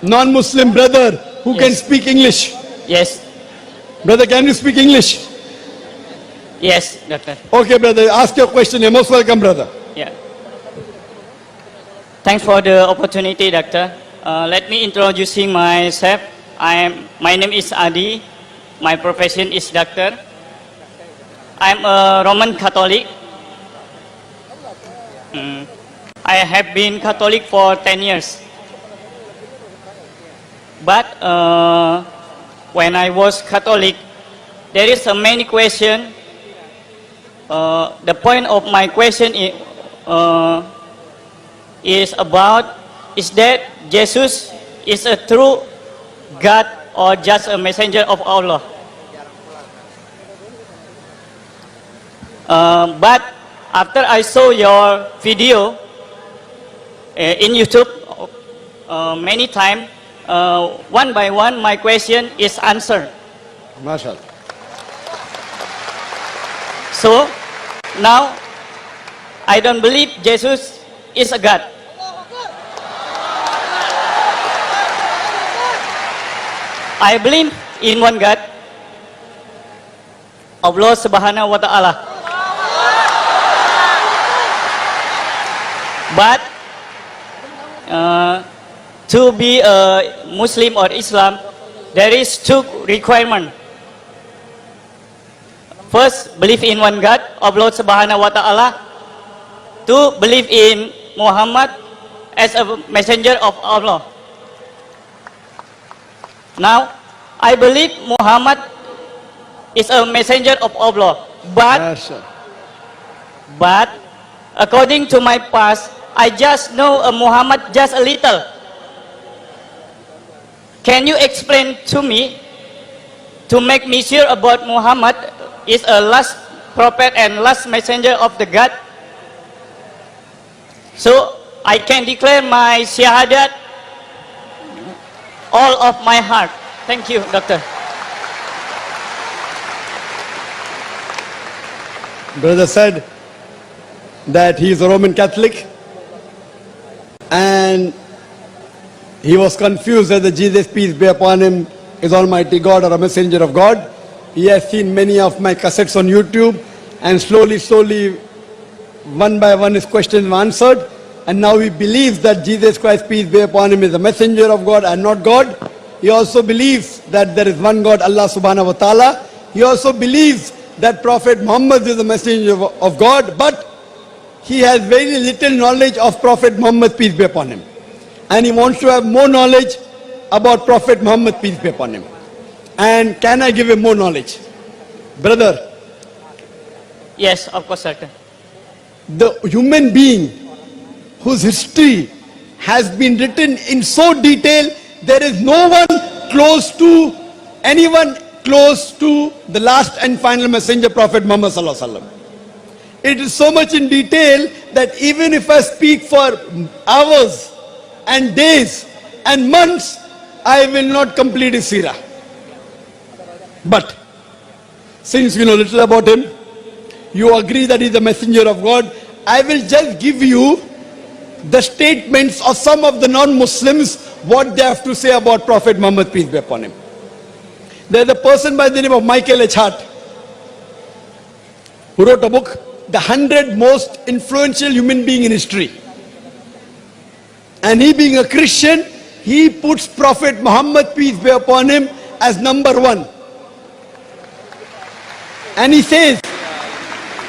non-Muslim brother who Yes. can speak English. Yes. Brother, can you speak English? Yes, doctor. Okay, brother, ask your question. You're most welcome, brother. Yeah. Thanks for the opportunity, doctor. Let me introducing myself. My name is Adi. My profession is doctor. I'm a Roman Catholic. I have been Catholic for 10 years. But when I was Catholic, there is a many question. The point of my question is about, is that Jesus is a true God or just a messenger of Allah? But after I saw your video in YouTube many times, one by one my question is answered. MashaAllah. So now I don't believe Jesus is a God. I believe in one God, Allah Subhanahu wa Ta'ala. But to be a Muslim or Islam, there is two requirements. First, believe in one God, Allah Subhanahu wa Ta'ala. Two, believe in Muhammad as a messenger of Allah. Now, I believe Muhammad is a messenger of Allah, but according to my past, I just know Muhammad just a little. Can you explain to me to make me sure about Muhammad is a last prophet and last messenger of the God? So I can declare my shahadat all of my heart. Thank you, doctor. Brother said that he is a Roman Catholic and he was confused whether Jesus, peace be upon him, is Almighty God or a messenger of God. He has seen many of my cassettes on YouTube, and slowly, one by one his questions were answered. And now he believes that Jesus Christ, peace be upon him, is a messenger of God and not God. He also believes that there is one God, Allah Subhanahu wa Ta'ala. He also believes that Prophet Muhammad is a messenger of God, but he has very little knowledge of Prophet Muhammad, peace be upon him. And he wants to have more knowledge about Prophet Muhammad, peace be upon him. And can I give him more knowledge? Brother. Yes, of course, sir. The human being whose history has been written in so detail, there is no one close to the last and final messenger, Prophet Muhammad Sallallahu Alaihi Wasallam. It is so much in detail that even if I speak for hours and days and months, I will not complete his seerah. But since you know little about him, you agree that he is a messenger of God, I will just give you the statements of some of the non-Muslims, what they have to say about Prophet Muhammad, peace be upon him. There is a person by the name of Michael H. Hart who wrote a book, The 100 Most Influential Human Being in History. And he being a Christian, he puts Prophet Muhammad, peace be upon him, as number one. And he says,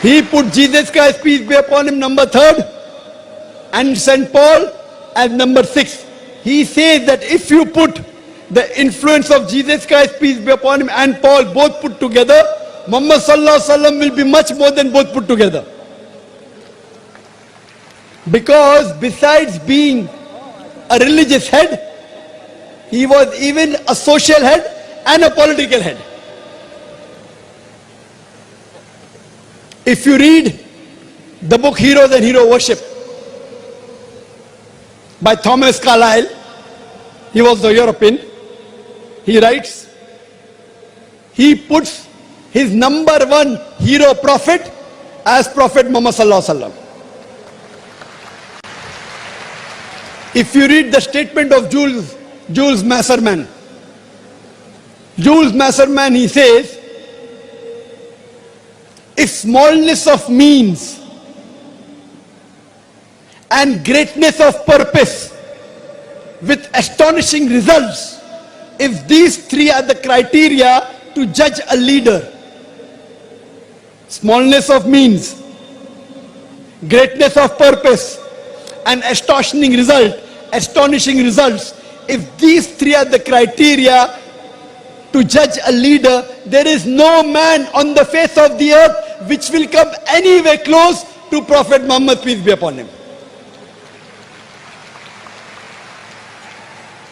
he put Jesus Christ, peace be upon him, number third, and St. Paul as number 6. He says that if you put the influence of Jesus Christ, peace be upon him, and Paul both put together, Muhammad Sallallahu Alaihi Wasallam will be much more than both put together. Because besides being a religious head, he was even a social head and a political head. If you read the book Heroes and Hero Worship by Thomas Carlyle, he was a European, he writes, he puts his number one hero prophet as Prophet Muhammad Sallallahu Alaihi Wasallam. If you read the statement of Jules Masserman, he says, if smallness of means and greatness of purpose with astonishing results, if these three are the criteria to judge a leader, smallness of means, greatness of purpose, and astonishing results, if these three are the criteria to judge a leader, there is no man on the face of the earth which will come anywhere close to Prophet Muhammad, peace be upon him.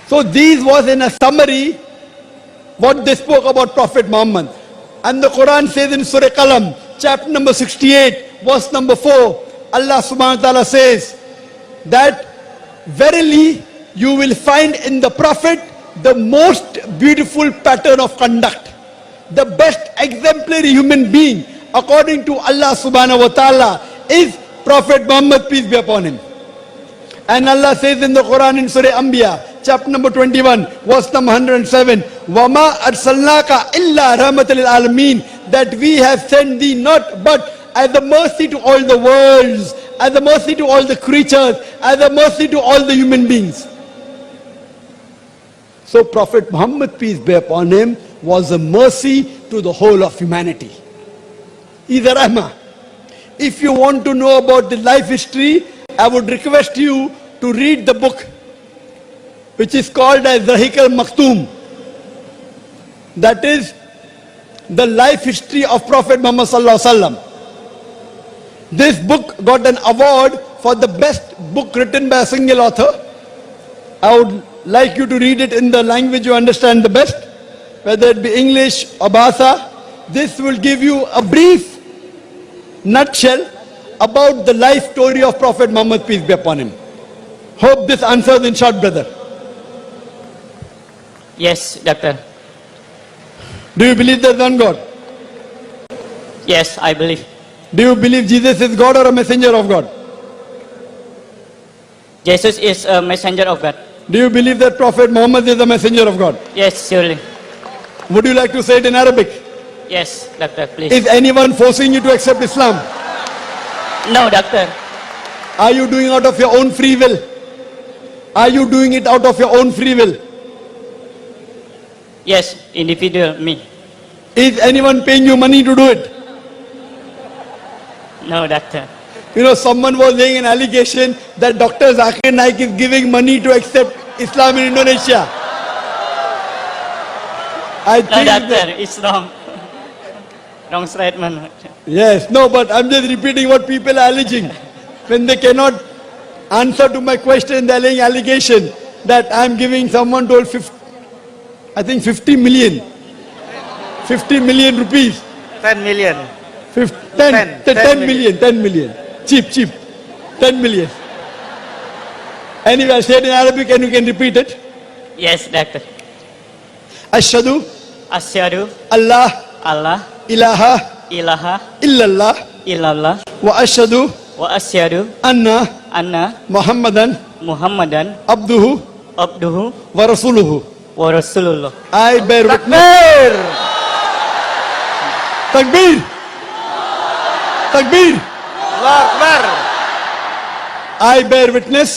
So these was in a summary what they spoke about Prophet Muhammad. And the Quran says in Surah Qalam, chapter number 68, verse number 4, Allah subhanahu wa ta'ala says that verily you will find in the Prophet the most beautiful pattern of conduct, the best exemplary human being according to Allah subhanahu wa ta'ala is Prophet Muhammad, peace be upon him. And Allah says in the Quran in Surah Anbiya, chapter number 21, verse number 107, وَمَا أَرْسَلْنَاكَ إِلَّا رَحْمَةً لِلْعَالَمِينَ, that we have sent thee not but as a mercy to all the worlds, as a mercy to all the creatures, as a mercy to all the human beings. So Prophet Muhammad, peace be upon him, was a mercy to the whole of humanity. He's a rahmah. If you want to know about the life history, I would request you to read the book which is called as Rahiq al-Maktoum. That is the life history of Prophet Muhammad sallallahu alaihi wasallam. This book got an award for the best book written by a single author. I would like you to read it in the language you understand the best, whether it be English or Bahasa. This will give you a brief nutshell about the life story of Prophet Muhammad, peace be upon him. Hope this answers in short, brother. Yes, doctor. Do you believe there's one God? Yes, I believe. Do you believe Jesus is God or a messenger of God? Jesus is a messenger of God. Do you believe that Prophet Muhammad is a messenger of God? Yes, surely. Would you like to say it in Arabic? Yes, doctor, please. Is anyone forcing you to accept Islam? No, doctor. Are you doing out of your own free will? Are you doing it out of your own free will? Yes, individual, me. Is anyone paying you money to do it? No, doctor. You know, someone was laying an allegation that Dr. Zakir Naik is giving money to accept Islam in Indonesia. I No, think doctor, that, it's wrong. Wrong statement. yes, no, but I'm just repeating what people are alleging. When they cannot answer to my question, they're laying allegation that I'm giving someone told 50 million. 50 million rupees. 10 million. 10 million, 10 million. Cheap. 10 million. Anyway, I said in Arabic and you can repeat it. Yes, doctor. Ashhadu Asyhadu Allah Allah ilaha ilaha illallah illallah wa ashhadu wa asyhadu anna anna Muhammadan Muhammadan abduhu abduhu wa rasuluhu. wa rasulullah. I bear witness. Takbir! Takbir! Allah Akbar. I bear witness.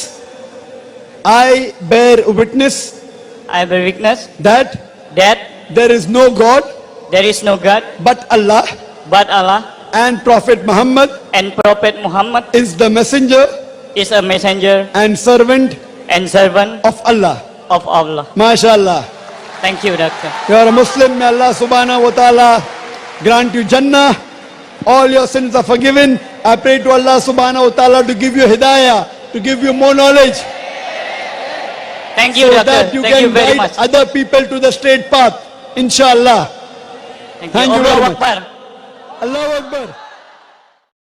I bear witness I bear witness that that there is no God there is no God but Allah, but Allah, and Prophet Muhammad and Prophet Muhammad is the messenger is a messenger and servant and servant of Allah. of Allah. MashaAllah. Thank you, doctor. You are a Muslim. May Allah subhanahu wa ta'ala grant you Jannah. All your sins are forgiven. I pray to Allah subhanahu wa ta'ala to give you hidayah, to give you more knowledge, Thank you, so doctor. that you Thank you can very guide much. other people to the straight path. Inshallah. Thank Thank you very Allahu much. Akbar. Allahu Akbar.